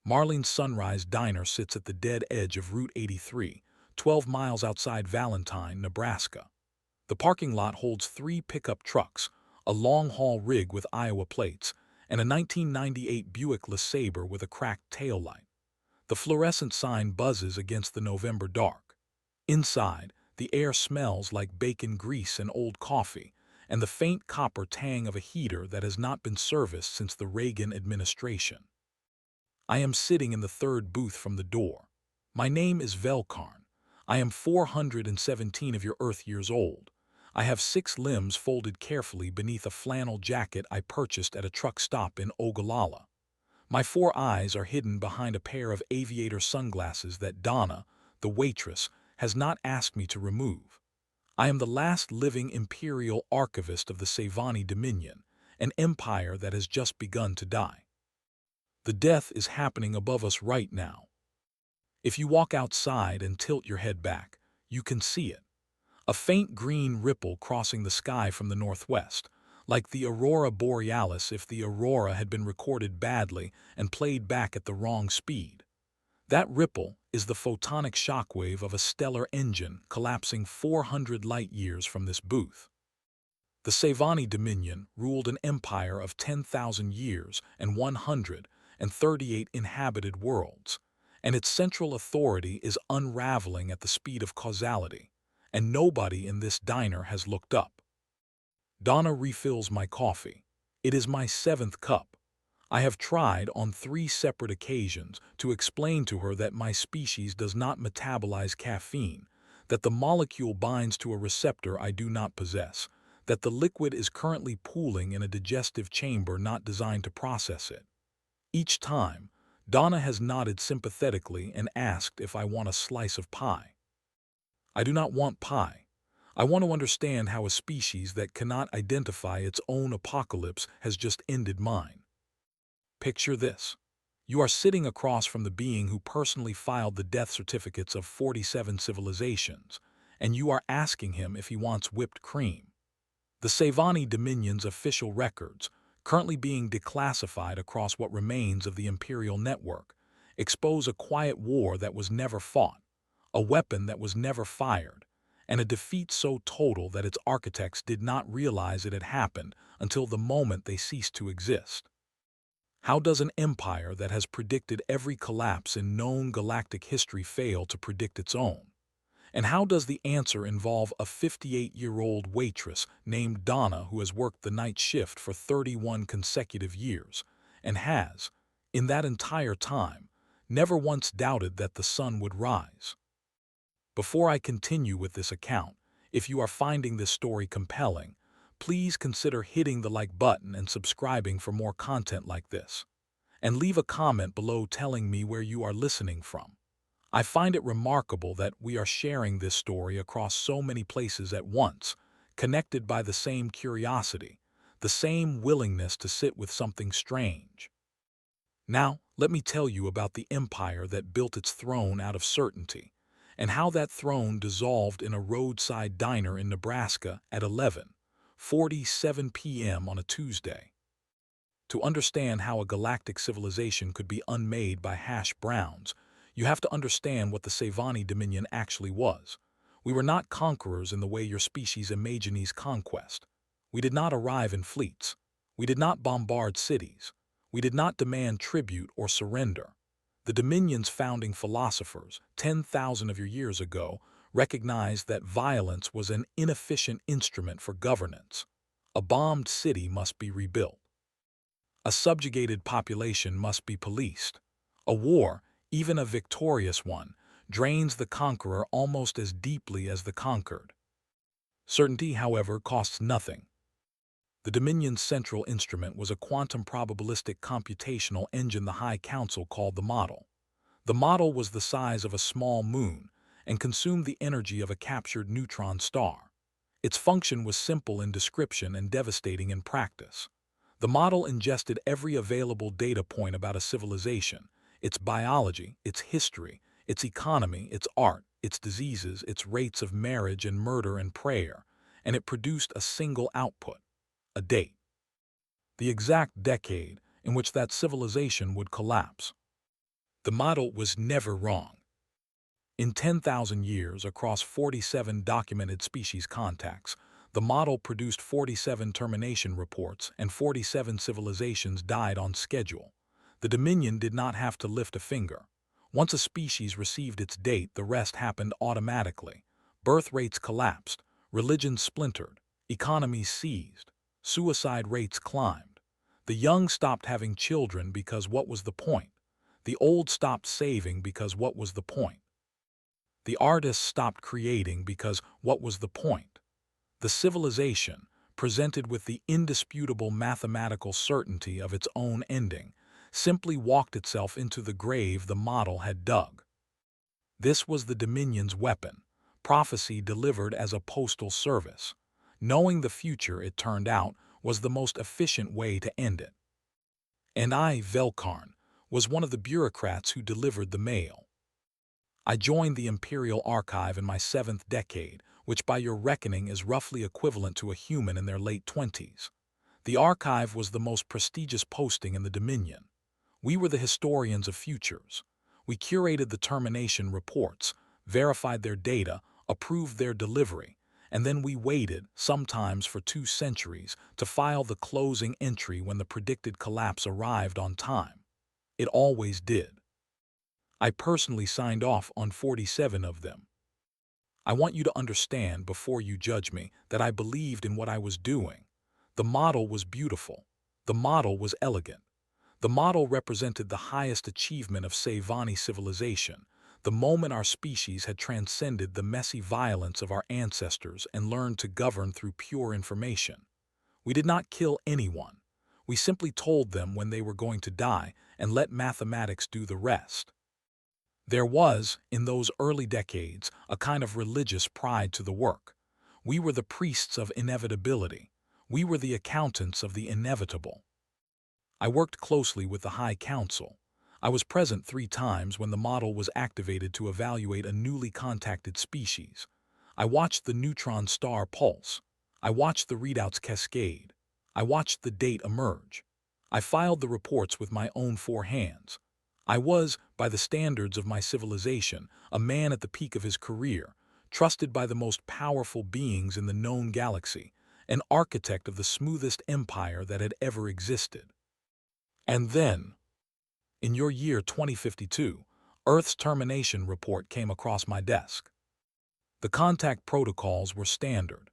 Marlene's Sunrise Diner sits at the dead edge of Route 83, 12 miles outside Valentine, Nebraska. The parking lot holds 3 pickup trucks, a long-haul rig with Iowa plates, and a 1998 Buick LeSabre with a cracked taillight. The fluorescent sign buzzes against the November dark. Inside, the air smells like bacon grease and old coffee, and the faint copper tang of a heater that has not been serviced since the Reagan administration. I am sitting in the third booth from the door. My name is Velkarn. I am 417 of your Earth years old. I have 6 limbs folded carefully beneath a flannel jacket I purchased at a truck stop in Ogallala. My 4 eyes are hidden behind a pair of aviator sunglasses that Donna, the waitress, has not asked me to remove. I am the last living imperial archivist of the Savani Dominion, an empire that has just begun to die. The death is happening above us right now. If you walk outside and tilt your head back, you can see it. A faint green ripple crossing the sky from the northwest, like the aurora borealis if the aurora had been recorded badly and played back at the wrong speed. That ripple is the photonic shockwave of a stellar engine collapsing 400 light-years from this booth. The Savani Dominion ruled an empire of 10,000 years and 138 inhabited worlds, and its central authority is unraveling at the speed of causality, and nobody in this diner has looked up. Donna refills my coffee. It is my 7th cup. I have tried on 3 separate occasions to explain to her that my species does not metabolize caffeine, that the molecule binds to a receptor I do not possess, that the liquid is currently pooling in a digestive chamber not designed to process it. Each time, Donna has nodded sympathetically and asked if I want a slice of pie. I do not want pie. I want to understand how a species that cannot identify its own apocalypse has just ended mine. Picture this. You are sitting across from the being who personally filed the death certificates of 47 civilizations, and you are asking him if he wants whipped cream. The Savani Dominion's official records, currently being declassified across what remains of the Imperial network, expose a quiet war that was never fought, a weapon that was never fired, and a defeat so total that its architects did not realize it had happened until the moment they ceased to exist. How does an empire that has predicted every collapse in known galactic history fail to predict its own? And how does the answer involve a 58-year-old waitress named Donna who has worked the night shift for 31 consecutive years and has, in that entire time, never once doubted that the sun would rise? Before I continue with this account, if you are finding this story compelling, please consider hitting the like button and subscribing for more content like this. And leave a comment below telling me where you are listening from. I find it remarkable that we are sharing this story across so many places at once, connected by the same curiosity, the same willingness to sit with something strange. Now, let me tell you about the empire that built its throne out of certainty, and how that throne dissolved in a roadside diner in Nebraska at 11:47 p.m. on a Tuesday. To understand how a galactic civilization could be unmade by hash browns, you have to understand what the Savani Dominion actually was. We were not conquerors in the way your species imagines conquest. We did not arrive in fleets. We did not bombard cities. We did not demand tribute or surrender. The Dominion's founding philosophers, 10,000 of your years ago, recognized that violence was an inefficient instrument for governance. A bombed city must be rebuilt. A subjugated population must be policed. A war, even a victorious one, drains the conqueror almost as deeply as the conquered. Certainty, however, costs nothing. The Dominion's central instrument was a quantum probabilistic computational engine the High Council called the model. The model was the size of a small moon and consumed the energy of a captured neutron star. Its function was simple in description and devastating in practice. The model ingested every available data point about a civilization, its biology, its history, its economy, its art, its diseases, its rates of marriage and murder and prayer, and it produced a single output, a date. The exact decade in which that civilization would collapse. The model was never wrong. In 10,000 years, across 47 documented species contacts, the model produced 47 termination reports and 47 civilizations died on schedule. The Dominion did not have to lift a finger. Once a species received its date, the rest happened automatically. Birth rates collapsed, religions splintered, economies seized, suicide rates climbed. The young stopped having children because what was the point? The old stopped saving because what was the point? The artists stopped creating because what was the point? The civilization, presented with the indisputable mathematical certainty of its own ending, simply walked itself into the grave the model had dug. This was the Dominion's weapon, prophecy delivered as a postal service. Knowing the future, it turned out, was the most efficient way to end it. And I, Velkarn, was one of the bureaucrats who delivered the mail. I joined the Imperial Archive in my 7th decade, which by your reckoning is roughly equivalent to a human in their late 20s. The archive was the most prestigious posting in the Dominion. We were the historians of futures. We curated the termination reports, verified their data, approved their delivery, and then we waited, sometimes for 2 centuries, to file the closing entry when the predicted collapse arrived on time. It always did. I personally signed off on 47 of them. I want you to understand before you judge me that I believed in what I was doing. The model was beautiful. The model was elegant. The model represented the highest achievement of Savani civilization, the moment our species had transcended the messy violence of our ancestors and learned to govern through pure information. We did not kill anyone. We simply told them when they were going to die and let mathematics do the rest. There was, in those early decades, a kind of religious pride to the work. We were the priests of inevitability. We were the accountants of the inevitable. I worked closely with the High Council. I was present 3 times when the model was activated to evaluate a newly contacted species. I watched the neutron star pulse. I watched the readouts cascade. I watched the date emerge. I filed the reports with my own 4 hands. I was, by the standards of my civilization, a man at the peak of his career, trusted by the most powerful beings in the known galaxy, an architect of the smoothest empire that had ever existed. And then, in your year 2052, Earth's termination report came across my desk. The contact protocols were standard.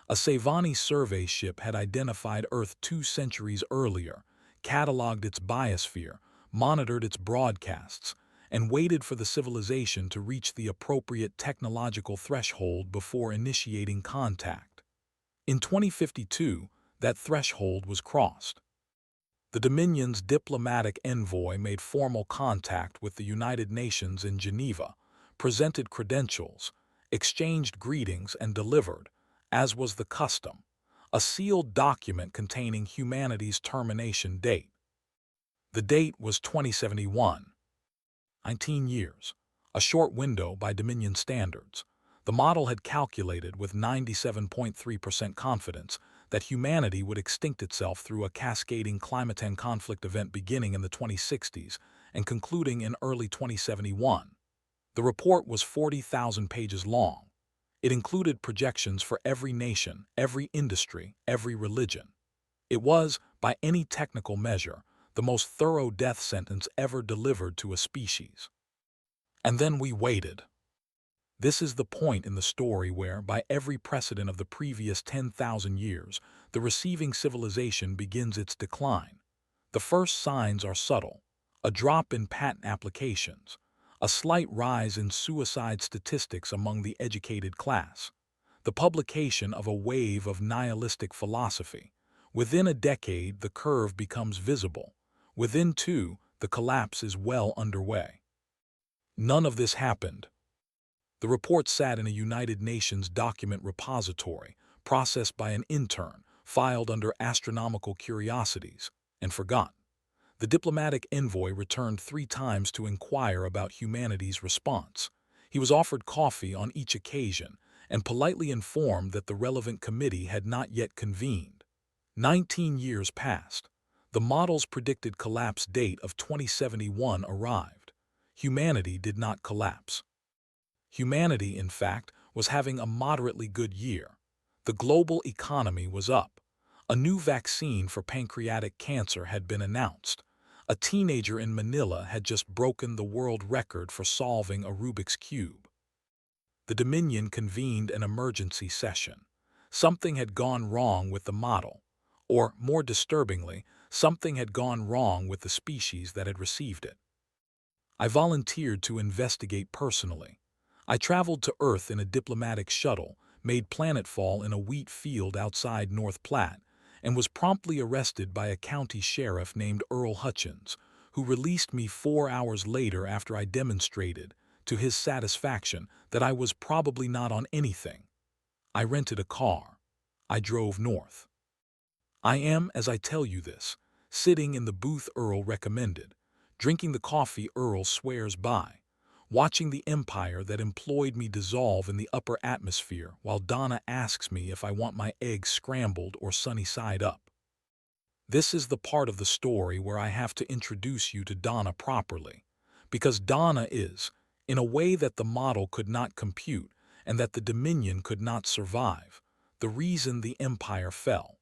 A Savani survey ship had identified Earth 2 centuries earlier, cataloged its biosphere, monitored its broadcasts, and waited for the civilization to reach the appropriate technological threshold before initiating contact. In 2052, that threshold was crossed. The Dominion's diplomatic envoy made formal contact with the United Nations in Geneva, presented credentials, exchanged greetings, and delivered, as was the custom, a sealed document containing humanity's termination date. The date was 2071. 19 years, a short window by Dominion standards. The model had calculated with 97.3% confidence that humanity would extinct itself through a cascading climate conflict event beginning in the 2060s and concluding in early 2071. The report was 40,000 pages long. It included projections for every nation, every industry, every religion. It was, by any technical measure, the most thorough death sentence ever delivered to a species. And then we waited. This is the point in the story where, by every precedent of the previous 10,000 years, the receiving civilization begins its decline. The first signs are subtle: a drop in patent applications, a slight rise in suicide statistics among the educated class, the publication of a wave of nihilistic philosophy. Within a decade, the curve becomes visible. Within 2, the collapse is well underway. None of this happened. The report sat in a United Nations document repository, processed by an intern, filed under astronomical curiosities, and forgotten. The diplomatic envoy returned 3 times to inquire about humanity's response. He was offered coffee on each occasion and politely informed that the relevant committee had not yet convened. 19 years passed. The model's predicted collapse date of 2071 arrived. humanity did not collapse. Humanity, in fact, was having a moderately good year. The global economy was up. A new vaccine for pancreatic cancer had been announced. A teenager in Manila had just broken the world record for solving a Rubik's Cube. The Dominion convened an emergency session. Something had gone wrong with the model, or, more disturbingly, something had gone wrong with the species that had received it. I volunteered to investigate personally. I traveled to Earth in a diplomatic shuttle, made planetfall in a wheat field outside North Platte, and was promptly arrested by a county sheriff named Earl Hutchins, who released me 4 hours later after I demonstrated, to his satisfaction, that I was probably not on anything. I rented a car. I drove north. I am, as I tell you this, sitting in the booth Earl recommended, drinking the coffee Earl swears by, watching the empire that employed me dissolve in the upper atmosphere while Donna asks me if I want my eggs scrambled or sunny side up. This is the part of the story where I have to introduce you to Donna properly, because Donna is, in a way that the model could not compute and that the Dominion could not survive, the reason the empire fell.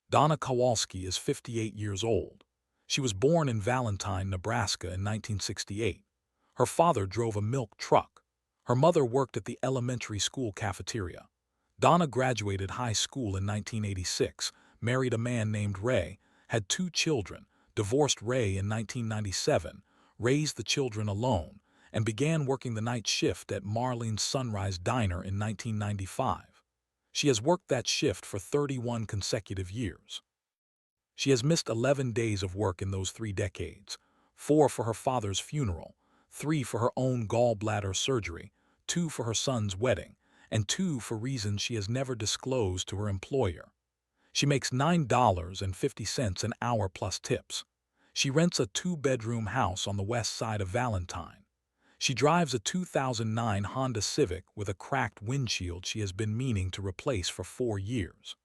Donna Kowalski is 58 years old. She was born in Valentine, Nebraska in 1968. Her father drove a milk truck. Her mother worked at the elementary school cafeteria. Donna graduated high school in 1986, married a man named Ray, had 2 children, divorced Ray in 1997, raised the children alone, and began working the night shift at Marlene's Sunrise Diner in 1995. She has worked that shift for 31 consecutive years. She has missed 11 days of work in those 3 decades, 4 for her father's funeral, 3 for her own gallbladder surgery, 2 for her son's wedding, and 2 for reasons she has never disclosed to her employer. She makes $9.50 an hour plus tips. She rents a 2-bedroom house on the west side of Valentine. She drives a 2009 Honda Civic with a cracked windshield she has been meaning to replace for 4 years.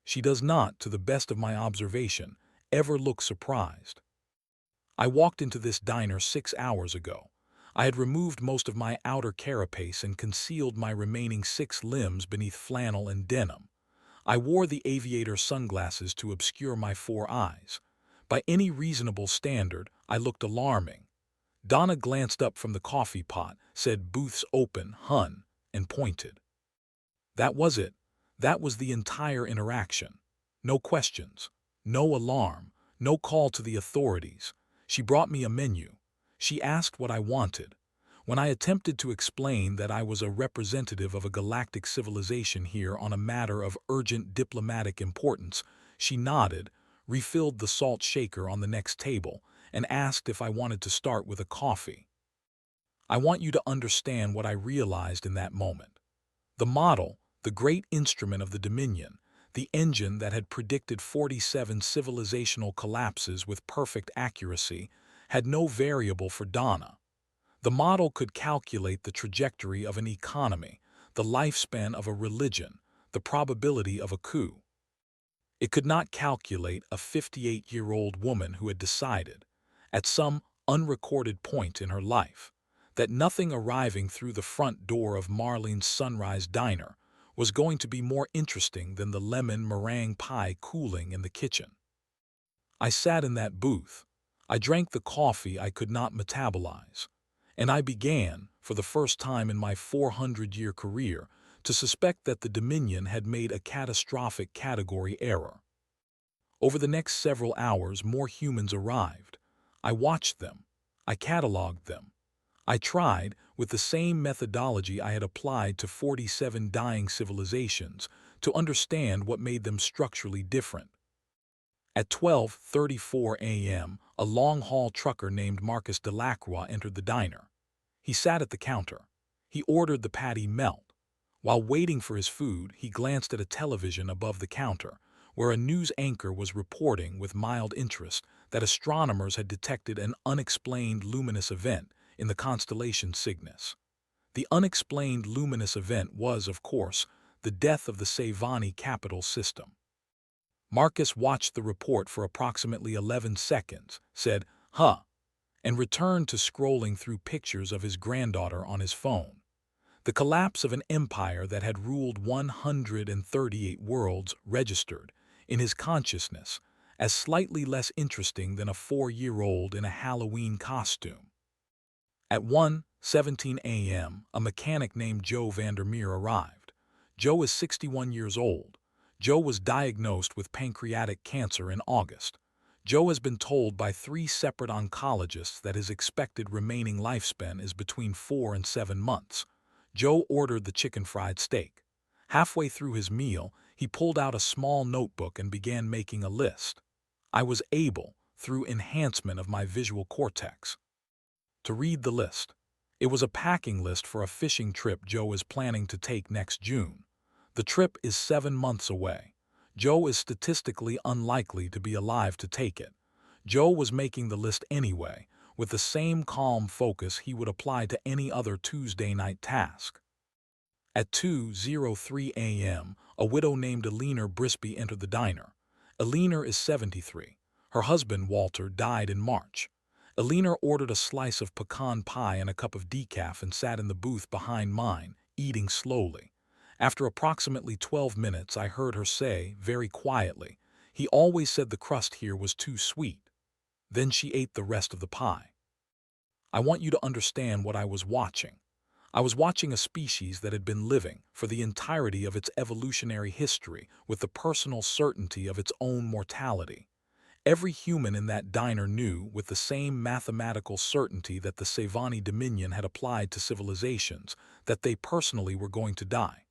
She does not, to the best of my observation, ever look surprised. I walked into this diner 6 hours ago. I had removed most of my outer carapace and concealed my remaining 6 limbs beneath flannel and denim. I wore the aviator sunglasses to obscure my 4 eyes. By any reasonable standard, I looked alarming. Donna glanced up from the coffee pot, said "Booth's open, hun," and pointed. That was it. That was the entire interaction. No questions, no alarm, no call to the authorities. She brought me a menu. She asked what I wanted. When I attempted to explain that I was a representative of a galactic civilization here on a matter of urgent diplomatic importance, she nodded, refilled the salt shaker on the next table, and asked if I wanted to start with a coffee. I want you to understand what I realized in that moment. The model, the great instrument of the Dominion, the engine that had predicted 47 civilizational collapses with perfect accuracy, had no variable for Donna. The model could calculate the trajectory of an economy, the lifespan of a religion, the probability of a coup. It could not calculate a 58-year-old woman who had decided, at some unrecorded point in her life, that nothing arriving through the front door of Marlene's Sunrise Diner was going to be more interesting than the lemon meringue pie cooling in the kitchen. I sat in that booth. I drank the coffee I could not metabolize. And I began, for the first time in my 400-year career, to suspect that the Dominion had made a catastrophic category error. Over the next several hours, more humans arrived. I watched them. I cataloged them. I tried, with the same methodology I had applied to 47 dying civilizations, to understand what made them structurally different. At 12:34 a.m., a long-haul trucker named Marcus Delacroix entered the diner. He sat at the counter. He ordered the patty melt. While waiting for his food, he glanced at a television above the counter, where a news anchor was reporting with mild interest that astronomers had detected an unexplained luminous event in the constellation Cygnus. The unexplained luminous event was, of course, the death of the Savani capital system. Marcus watched the report for approximately 11 seconds, said, "Huh," and returned to scrolling through pictures of his granddaughter on his phone. The collapse of an empire that had ruled 138 worlds registered in his consciousness as slightly less interesting than a 4-year-old in a Halloween costume. At 1:17 a.m., a mechanic named Joe Vandermeer arrived. Joe is 61 years old. Joe was diagnosed with pancreatic cancer in August. Joe has been told by 3 separate oncologists that his expected remaining lifespan is between 4 and 7 months. Joe ordered the chicken fried steak. Halfway through his meal, he pulled out a small notebook and began making a list. I was able, through enhancement of my visual cortex, to read the list. It was a packing list for a fishing trip Joe is planning to take next June. The trip is 7 months away. Joe is statistically unlikely to be alive to take it. Joe was making the list anyway, with the same calm focus he would apply to any other Tuesday night task. At 2:03 a.m., a widow named Eleanor Brisby entered the diner. Eleanor is 73. Her husband, Walter, died in March. Eleanor ordered a slice of pecan pie and a cup of decaf and sat in the booth behind mine, eating slowly. After approximately 12 minutes, I heard her say, very quietly, "He always said the crust here was too sweet." Then she ate the rest of the pie. I want you to understand what I was watching. I was watching a species that had been living for the entirety of its evolutionary history with the personal certainty of its own mortality. Every human in that diner knew with the same mathematical certainty that the Savani Dominion had applied to civilizations that they personally were going to die.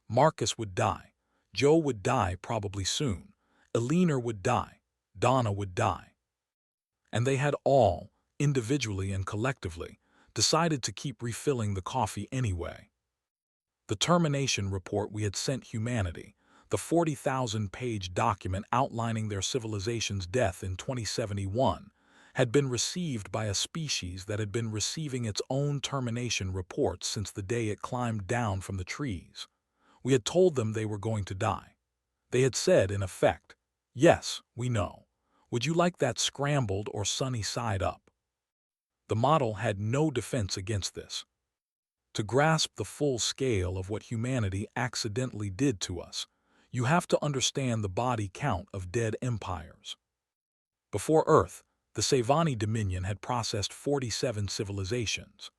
Marcus would die. Joe would die probably soon. Eleanor would die. Donna would die. And they had all, individually and collectively, decided to keep refilling the coffee anyway. The termination report we had sent humanity, the 40,000-page document outlining their civilization's death in 2071, had been received by a species that had been receiving its own termination reports since the day it climbed down from the trees. We had told them they were going to die. They had said, in effect, "Yes, we know. Would you like that scrambled or sunny side up?" The model had no defense against this. To grasp the full scale of what humanity accidentally did to us, you have to understand the body count of dead empires. Before Earth, the Savani Dominion had processed 47 civilizations.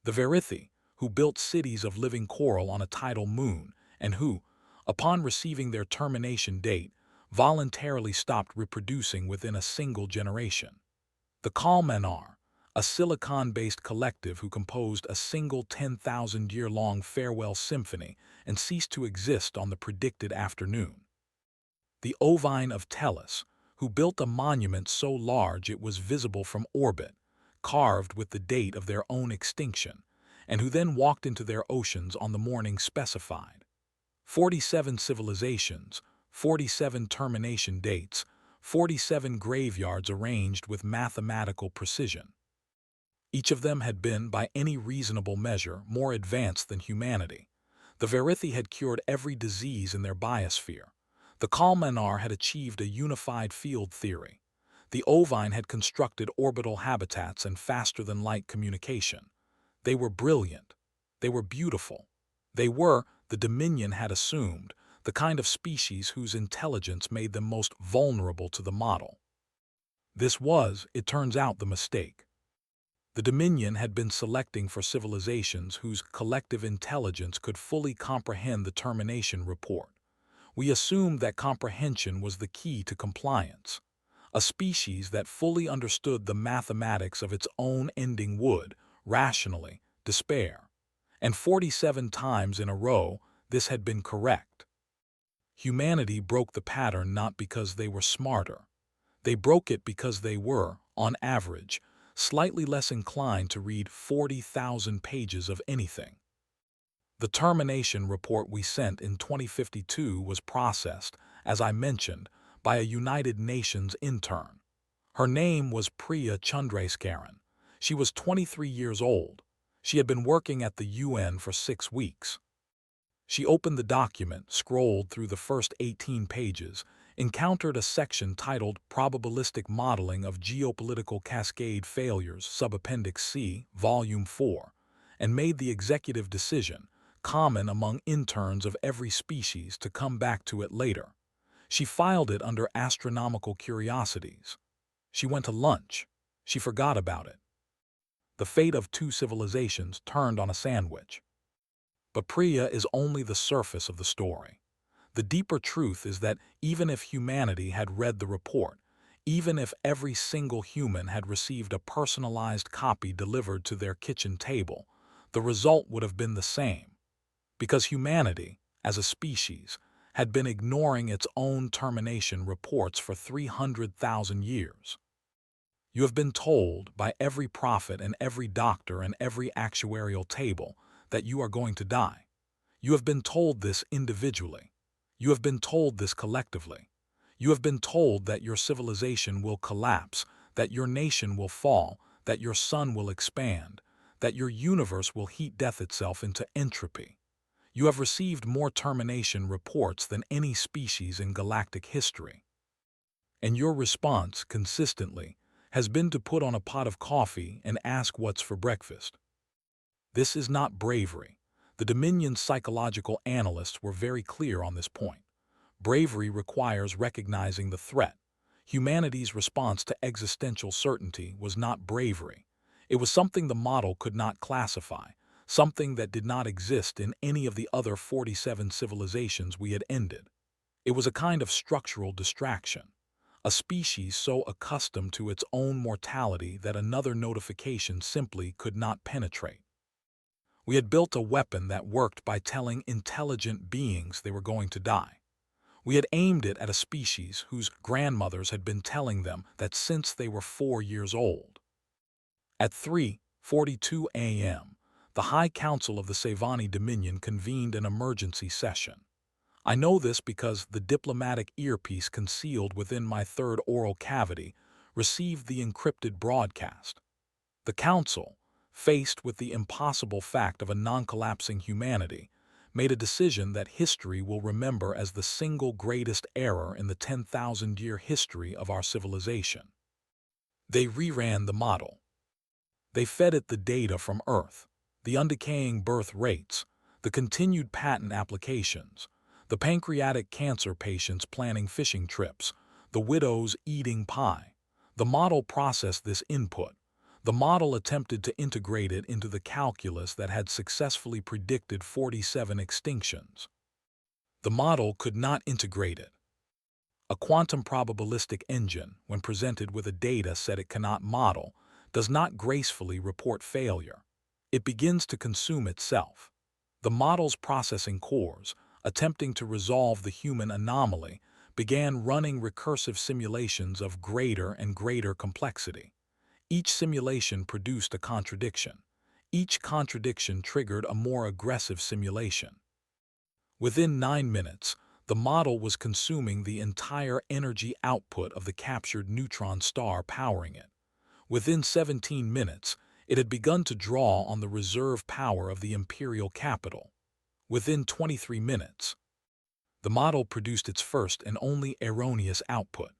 The Verithi, who built cities of living coral on a tidal moon, and who, upon receiving their termination date, voluntarily stopped reproducing within a single generation. The Kalmanar, a silicon-based collective who composed a single 10,000-year-long farewell symphony and ceased to exist on the predicted afternoon. The Ovine of Tellus, who built a monument so large it was visible from orbit, carved with the date of their own extinction, and who then walked into their oceans on the morning specified. 47 civilizations, 47 termination dates, 47 graveyards arranged with mathematical precision. Each of them had been, by any reasonable measure, more advanced than humanity. The Verithi had cured every disease in their biosphere. The Kalmanar had achieved a unified field theory. The Ovine had constructed orbital habitats and faster-than-light communication. They were brilliant. They were beautiful. They were, the Dominion had assumed, the kind of species whose intelligence made them most vulnerable to the model. This was, it turns out, the mistake. The Dominion had been selecting for civilizations whose collective intelligence could fully comprehend the termination report. We assumed that comprehension was the key to compliance. A species that fully understood the mathematics of its own ending would, rationally, despair. And 47 times in a row, this had been correct. Humanity broke the pattern not because they were smarter. They broke it because they were, on average, slightly less inclined to read 40,000 pages of anything. The termination report we sent in 2052 was processed, as I mentioned, by a United Nations intern. Her name was Priya Chandrasekaran. She was 23 years old. She had been working at the UN for 6 weeks. She opened the document, scrolled through the first 18 pages, encountered a section titled Probabilistic Modeling of Geopolitical Cascade Failures, Subappendix C, Volume 4, and made the executive decision, common among interns of every species, to come back to it later. She filed it under astronomical curiosities. She went to lunch. She forgot about it. The fate of two civilizations turned on a sandwich. But Priya is only the surface of the story. The deeper truth is that even if humanity had read the report, even if every single human had received a personalized copy delivered to their kitchen table, the result would have been the same. Because humanity, as a species, had been ignoring its own termination reports for 300,000 years. You have been told by every prophet and every doctor and every actuarial table that you are going to die. You have been told this individually. You have been told this collectively. You have been told that your civilization will collapse, that your nation will fall, that your sun will expand, that your universe will heat death itself into entropy. You have received more termination reports than any species in galactic history. And your response, consistently, has been to put on a pot of coffee and ask what's for breakfast. This is not bravery. The Dominion's psychological analysts were very clear on this point. Bravery requires recognizing the threat. Humanity's response to existential certainty was not bravery. It was something the model could not classify, something that did not exist in any of the other 47 civilizations we had ended. It was a kind of structural distraction, a species so accustomed to its own mortality that another notification simply could not penetrate. We had built a weapon that worked by telling intelligent beings they were going to die. We had aimed it at a species whose grandmothers had been telling them that since they were 4 years old. At 3:42 a.m., the High Council of the Sevani Dominion convened an emergency session. I know this because the diplomatic earpiece concealed within my third oral cavity received the encrypted broadcast. The Council, faced with the impossible fact of a non-collapsing humanity, made a decision that history will remember as the single greatest error in the 10,000-year history of our civilization. They reran the model. They fed it the data from Earth, the undecaying birth rates, the continued patent applications, the pancreatic cancer patients planning fishing trips, the widows eating pie. The model processed this input. The model attempted to integrate it into the calculus that had successfully predicted 47 extinctions. The model could not integrate it. A quantum probabilistic engine, when presented with a data set it cannot model, does not gracefully report failure. It begins to consume itself. The model's processing cores, attempting to resolve the human anomaly, began running recursive simulations of greater and greater complexity. Each simulation produced a contradiction. Each contradiction triggered a more aggressive simulation. Within 9 minutes, the model was consuming the entire energy output of the captured neutron star powering it. Within 17 minutes, it had begun to draw on the reserve power of the imperial capital. Within 23 minutes, the model produced its first and only erroneous output.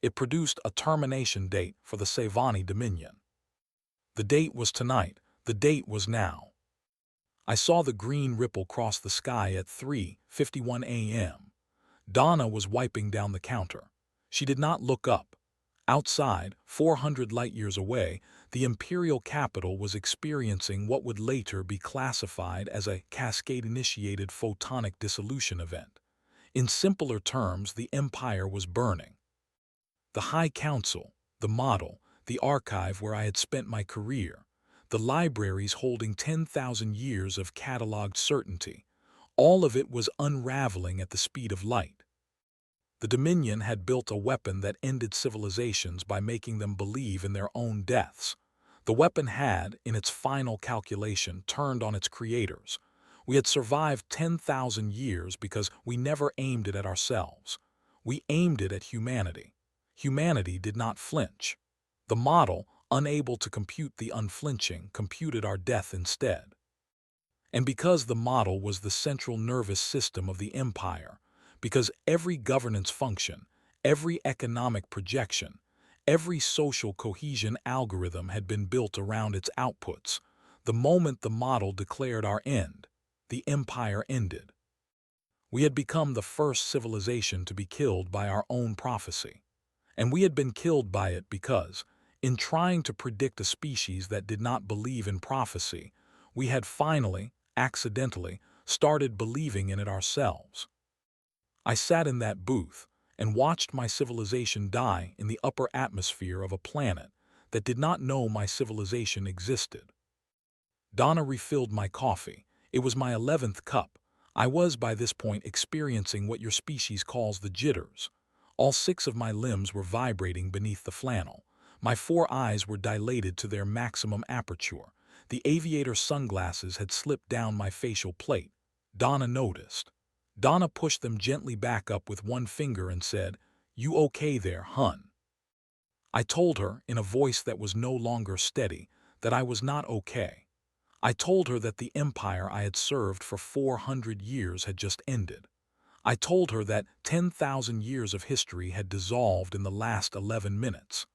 It produced a termination date for the Sevani Dominion. The date was tonight. The date was now. I saw the green ripple cross the sky at 3:51 a.m. Donna was wiping down the counter. She did not look up. Outside, 400 light-years away, the imperial capital was experiencing what would later be classified as a cascade-initiated photonic dissolution event. In simpler terms, the empire was burning. The High Council, the model, the archive where I had spent my career, the libraries holding 10,000 years of cataloged certainty, all of it was unraveling at the speed of light. The Dominion had built a weapon that ended civilizations by making them believe in their own deaths. The weapon had, in its final calculation, turned on its creators. We had survived 10,000 years because we never aimed it at ourselves. We aimed it at humanity. Humanity did not flinch. The model, unable to compute the unflinching, computed our death instead. And because the model was the central nervous system of the empire, Because every governance function, every economic projection, every social cohesion algorithm had been built around its outputs. The moment the model declared our end, the empire ended. We had become the first civilization to be killed by our own prophecy. And we had been killed by it because, in trying to predict a species that did not believe in prophecy, we had finally, accidentally, started believing in it ourselves. I sat in that booth and watched my civilization die in the upper atmosphere of a planet that did not know my civilization existed. Donna refilled my coffee. It was my 11th cup. I was by this point experiencing what your species calls the jitters. All 6 of my limbs were vibrating beneath the flannel. My 4 eyes were dilated to their maximum aperture. The aviator sunglasses had slipped down my facial plate. Donna noticed. Donna pushed them gently back up with one finger and said, "You okay there, hun?" I told her, in a voice that was no longer steady, that I was not okay. I told her that the empire I had served for 400 years had just ended. I told her that 10,000 years of history had dissolved in the last 11 minutes.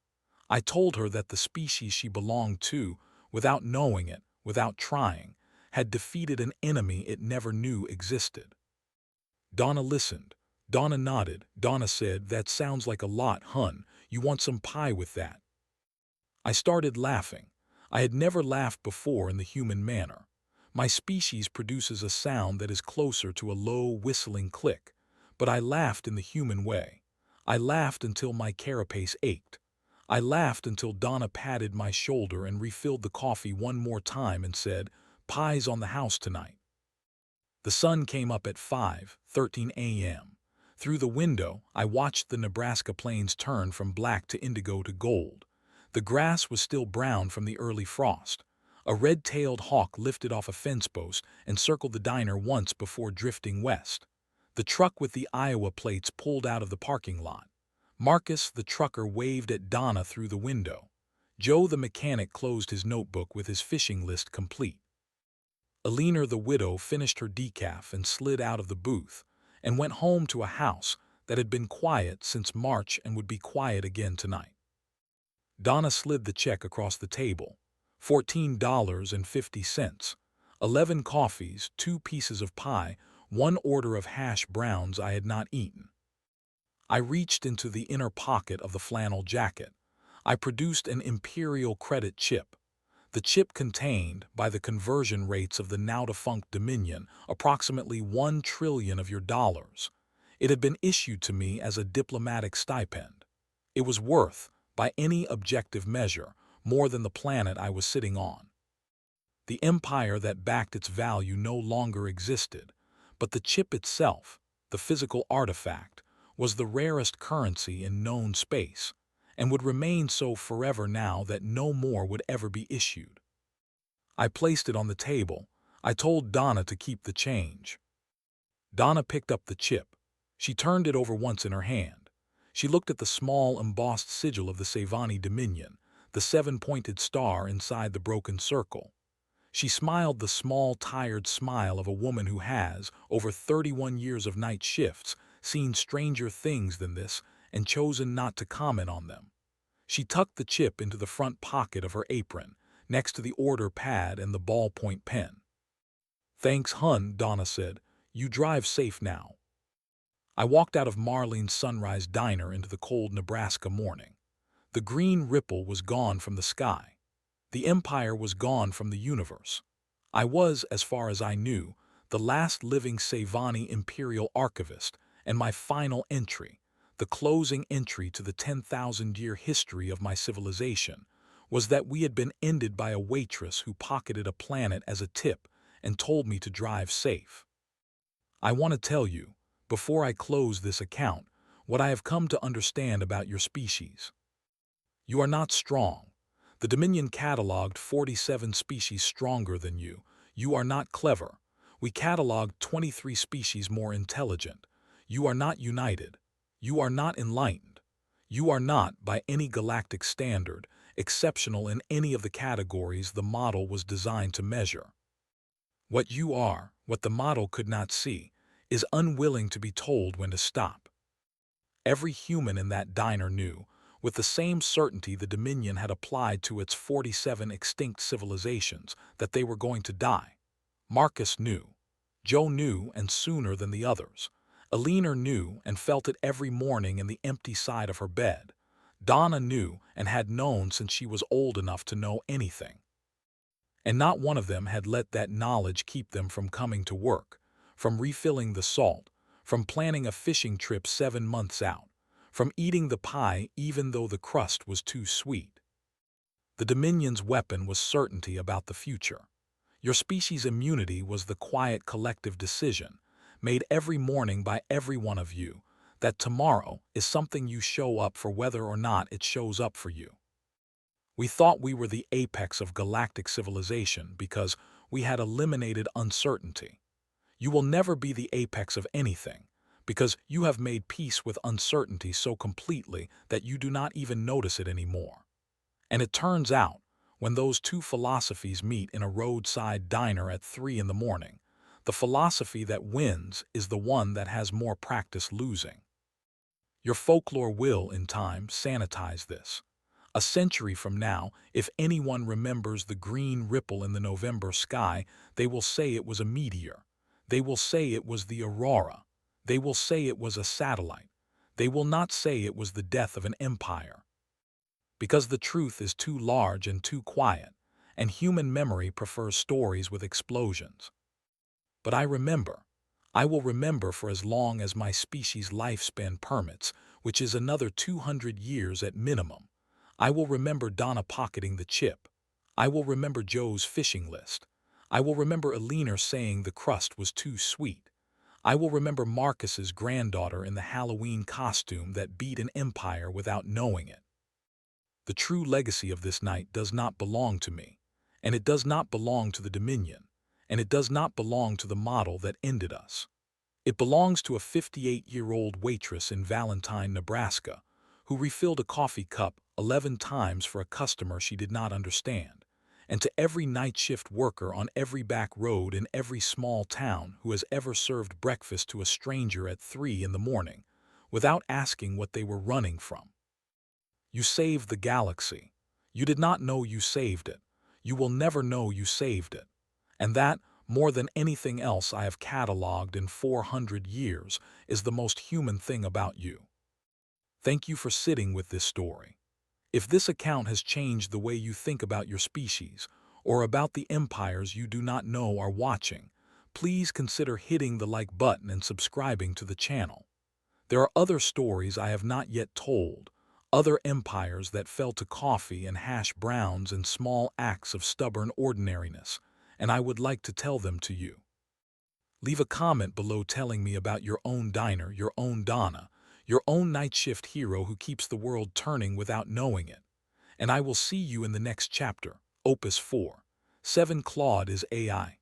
I told her that the species she belonged to, without knowing it, without trying, had defeated an enemy it never knew existed. Donna listened. Donna nodded. Donna said, "That sounds like a lot, hun. You want some pie with that?" I started laughing. I had never laughed before in the human manner. My species produces a sound that is closer to a low, whistling click, but I laughed in the human way. I laughed until my carapace ached. I laughed until Donna patted my shoulder and refilled the coffee one more time and said, "Pie's on the house tonight." The sun came up at 5:13 a.m. Through the window, I watched the Nebraska plains turn from black to indigo to gold. The grass was still brown from the early frost. A red-tailed hawk lifted off a fence post and circled the diner once before drifting west. The truck with the Iowa plates pulled out of the parking lot. Marcus, the trucker, waved at Donna through the window. Joe, the mechanic, closed his notebook with his fishing list complete. Eleanor, the widow, finished her decaf and slid out of the booth and went home to a house that had been quiet since March and would be quiet again tonight. Donna slid the check across the table. $14.50. 11 coffees, 2 pieces of pie, 1 order of hash browns I had not eaten. I reached into the inner pocket of the flannel jacket. I produced an Imperial credit chip. The chip contained, by the conversion rates of the now-defunct Dominion, approximately 1 trillion of your dollars. It had been issued to me as a diplomatic stipend. It was worth, by any objective measure, more than the planet I was sitting on. The empire that backed its value no longer existed, but the chip itself, the physical artifact, was the rarest currency in known space, and would remain so forever now that no more would ever be issued. I placed it on the table. I told Donna to keep the change. Donna picked up the chip. She turned it over once in her hand. She looked at the small embossed sigil of the Savani Dominion, the 7-pointed star inside the broken circle. She smiled the small, tired smile of a woman who has, over 31 years of night shifts, seen stranger things than this and chosen not to comment on them. She tucked the chip into the front pocket of her apron, next to the order pad and the ballpoint pen. "Thanks, hun," Donna said. "You drive safe now." I walked out of Marlene's Sunrise Diner into the cold Nebraska morning. The green ripple was gone from the sky. The empire was gone from the universe. I was, as far as I knew, the last living Savani Imperial archivist, and my final entry, the closing entry to the 10,000-year history of my civilization, was that we had been ended by a waitress who pocketed a planet as a tip and told me to drive safe. I want to tell you, before I close this account, what I have come to understand about your species. You are not strong. The Dominion cataloged 47 species stronger than you. You are not clever. We cataloged 23 species more intelligent. You are not united. You are not enlightened. You are not, by any galactic standard, exceptional in any of the categories the model was designed to measure. What you are, what the model could not see, is unwilling to be told when to stop. Every human in that diner knew, with the same certainty the Dominion had applied to its 47 extinct civilizations, that they were going to die. Marcus knew. Joe knew, and sooner than the others. Eleanor knew and felt it every morning in the empty side of her bed. Donna knew and had known since she was old enough to know anything. And not one of them had let that knowledge keep them from coming to work, from refilling the salt, from planning a fishing trip 7 months out, from eating the pie even though the crust was too sweet. The Dominion's weapon was certainty about the future. Your species' immunity was the quiet collective decision, made every morning by every one of you, that tomorrow is something you show up for whether or not it shows up for you. We thought we were the apex of galactic civilization because we had eliminated uncertainty. You will never be the apex of anything, because you have made peace with uncertainty so completely that you do not even notice it anymore. And it turns out, when those two philosophies meet in a roadside diner at 3 in the morning, the philosophy that wins is the one that has more practice losing. Your folklore will, in time, sanitize this. A century from now, if anyone remembers the green ripple in the November sky, they will say it was a meteor. They will say it was the aurora. They will say it was a satellite. They will not say it was the death of an empire. Because the truth is too large and too quiet, and human memory prefers stories with explosions. But I remember. I will remember for as long as my species' lifespan permits, which is another 200 years at minimum. I will remember Donna pocketing the chip. I will remember Joe's fishing list. I will remember Eleanor saying the crust was too sweet. I will remember Marcus's granddaughter in the Halloween costume that beat an empire without knowing it. The true legacy of this night does not belong to me, and it does not belong to the Dominion, and it does not belong to the model that ended us. It belongs to a 58-year-old waitress in Valentine, Nebraska, who refilled a coffee cup 11 times for a customer she did not understand, and to every night shift worker on every back road in every small town who has ever served breakfast to a stranger at 3 in the morning, without asking what they were running from. You saved the galaxy. You did not know you saved it. You will never know you saved it. And that, more than anything else I have cataloged in 400 years, is the most human thing about you. Thank you for sitting with this story. If this account has changed the way you think about your species, or about the empires you do not know are watching, please consider hitting the like button and subscribing to the channel. There are other stories I have not yet told, other empires that fell to coffee and hash browns and small acts of stubborn ordinariness, and I would like to tell them to you. Leave a comment below telling me about your own diner, your own Donna, your own night shift hero who keeps the world turning without knowing it. And I will see you in the next chapter, Opus 4. 7 Claude is AI.